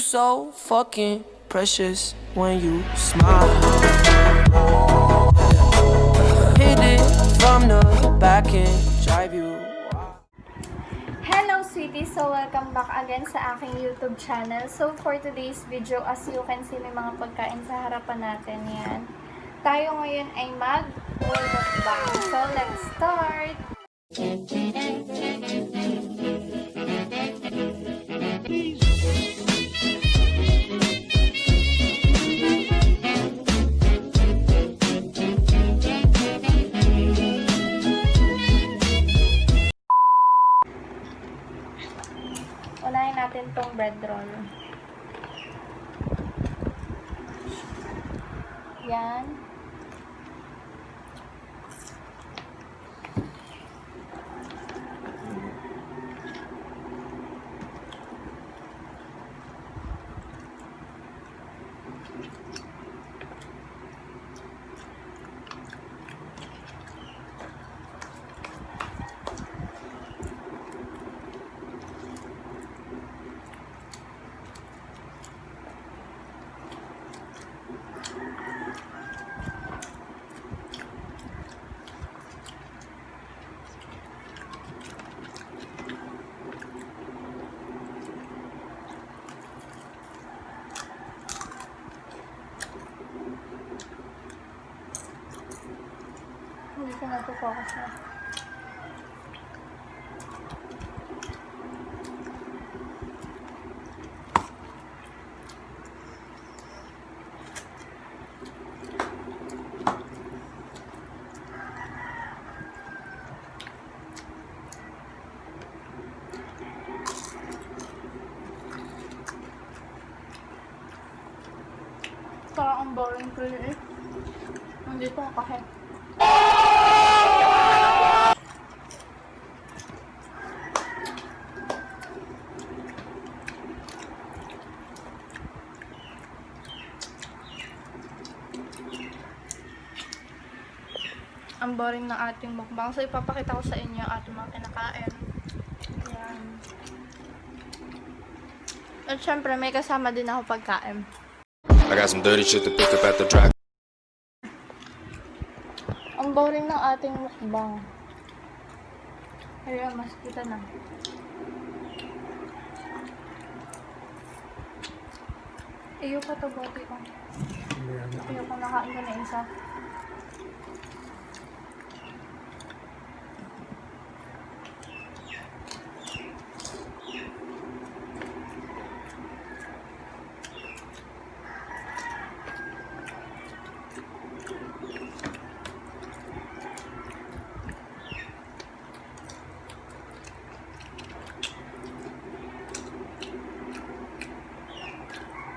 so fucking precious when you smile. Hit it from the back and drive you. Hello sweeties! So welcome back again sa aking YouTube channel. So for today's video, as you can see, may mga pagkain sa harapan natin. Yan. Tayo ngayon ay mag-mukbang. So let's start! Unahin natin tong bread roll. Yan. Hindi ko nag-focus na. Parang ang boring ko yun eh. Hindi ko kahit. Ang boring ng ating mukbang. So, ipapakita ko sa inyo ang ating mga kinakain. Ayan. At syempre, may kasama din ako pagkain. I got some dirty shit to pick up at the track. Ang boring ng ating mukbang. Kaya, mas kita na. Iyo pa to, bote ko. Iyo ko, nakain ko na isa.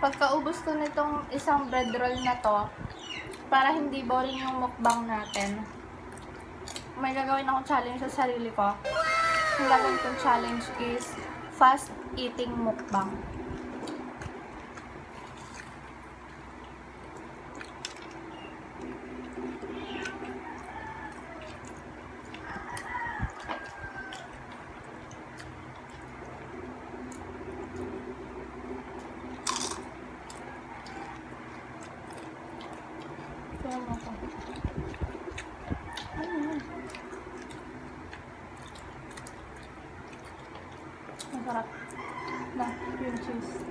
Pagkaubos ko nitong isang bread roll na to, para hindi boring yung mukbang natin, may gagawin akong challenge sa sarili ko. Yung gagawin kong challenge is fast eating mukbang. Masarap na yung cheese.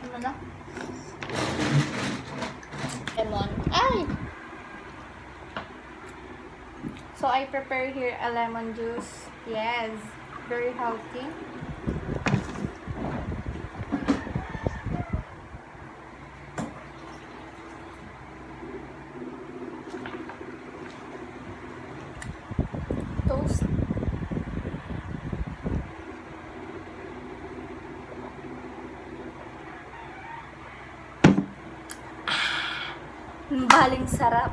Ano na? Lemon. Ay! So, I prepare here a lemon juice. Yes. Very healthy. Toast. haling sarap.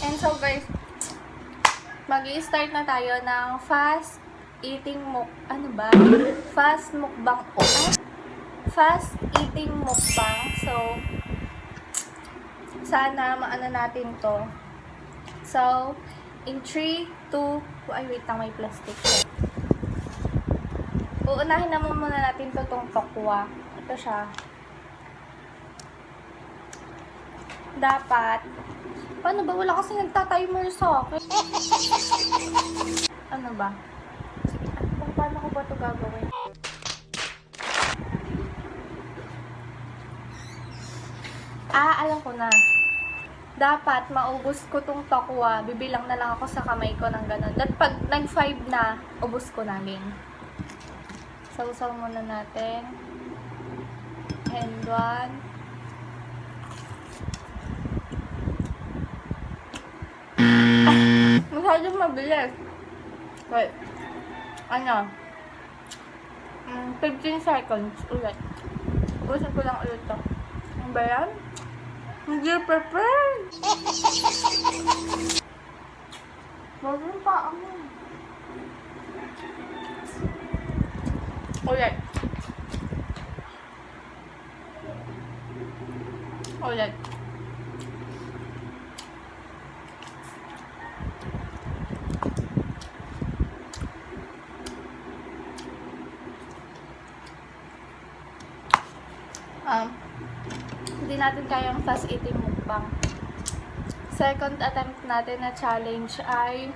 And so guys, mag-i-start na tayo ng fast eating fast mukbang fast eating mukbang. So, sana maano natin to. So, in 3, 2, wait lang, may plastic. Uunahin naman muna natin itong tokwa. Ito siya. Dapat, paano ba? Wala kasi nagtatimer sa akin. Ano ba? Paano ko ba ito gagawin? Alam ko na. Dapat, maubos ko tong tokwa. Bibilang na lang ako sa kamay ko ng ganun. At pag nag-5 na, ubos ko na din. Sausaw muna natin. And 1. Masyadong mabilis. Wait. 15 seconds ulit. Ubusin ko lang ulit to. Ano ba yan? Hindi prepared! Bagay pa ako. Ulit. Ulit. Hindi natin kayang fast eating mukbang. Second attempt natin na challenge ay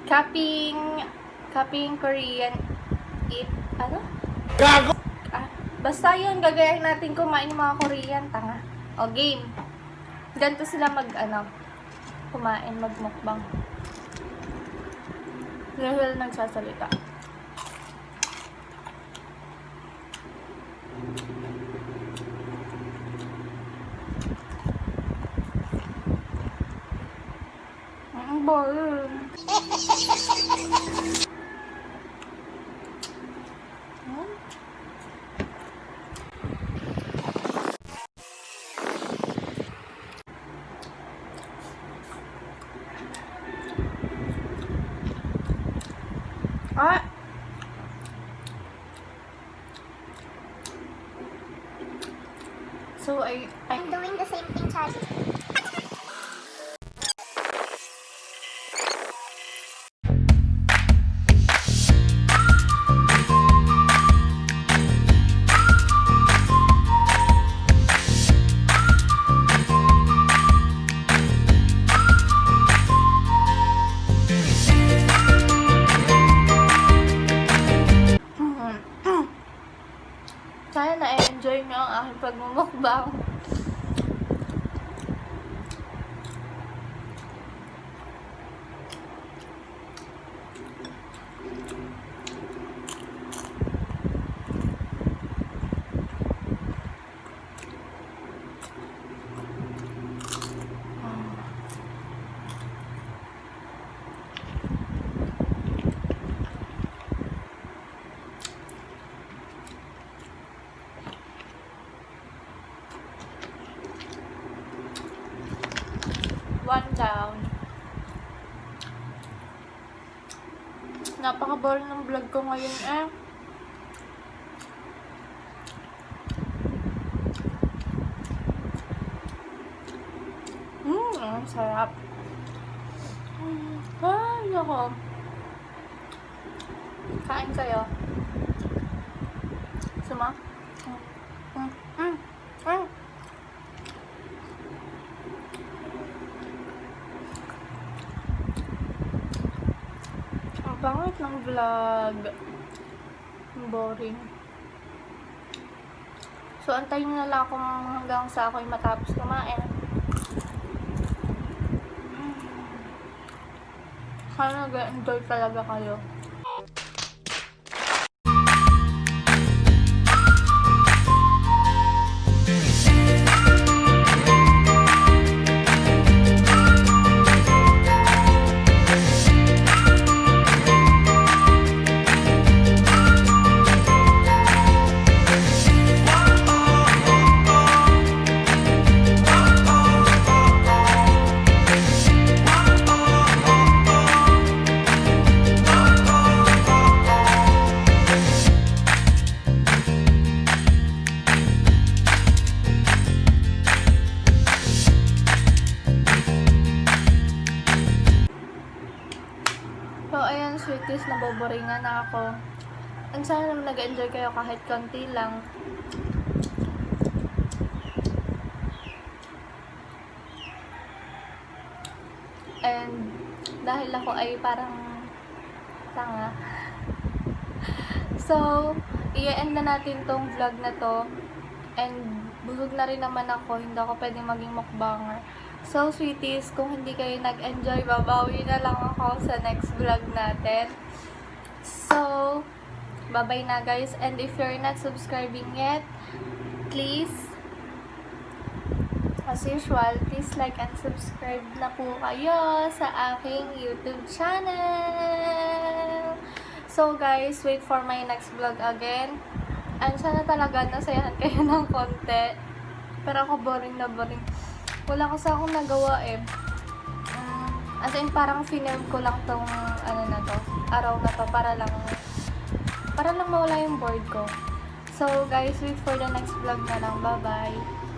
copying Korean eat Gago! Basta yun, gagayahin natin kumain ng mga Korean, tanga. O, game. Ganito sila kumain, magmukbang. Dahil nagsasalita. Ang boring. So I'm doing the same thing, Charlie. Sana na-enjoy nyo ang aking pagmumukbang. One down. Napaka-boring ng vlog ko ngayon eh. Ang sarap. Ay, ako. Kain kayo. Suma? Ang pangit ng vlog. Boring. So, antayin nyo na lang kung hanggang sa ako'y matapos kumain. Sana nag-enjoy talaga kayo. ayan, sweeties, naboboringan na ako. And sana naman nag-enjoy kayo kahit konti lang. And dahil ako ay parang tanga. So, i-end na natin tong vlog na to. And busog na rin naman ako, hindi ako pwedeng maging mukbanger. So, sweeties, kung hindi kayo nag-enjoy, babawi na lang ako sa next vlog natin. So, bye-bye na guys. And if you're not subscribing yet, please, as usual, please like and subscribe na po kayo sa aking YouTube channel. So guys, wait for my next vlog again. And sana talaga nasayahan kayo ng konti. Pero ako boring na boring. Wala kasi akong nagawa eh. As in, parang film ko lang tong araw na to para lang mawala yung board ko. So guys, wait for the next vlog na lang. Bye bye.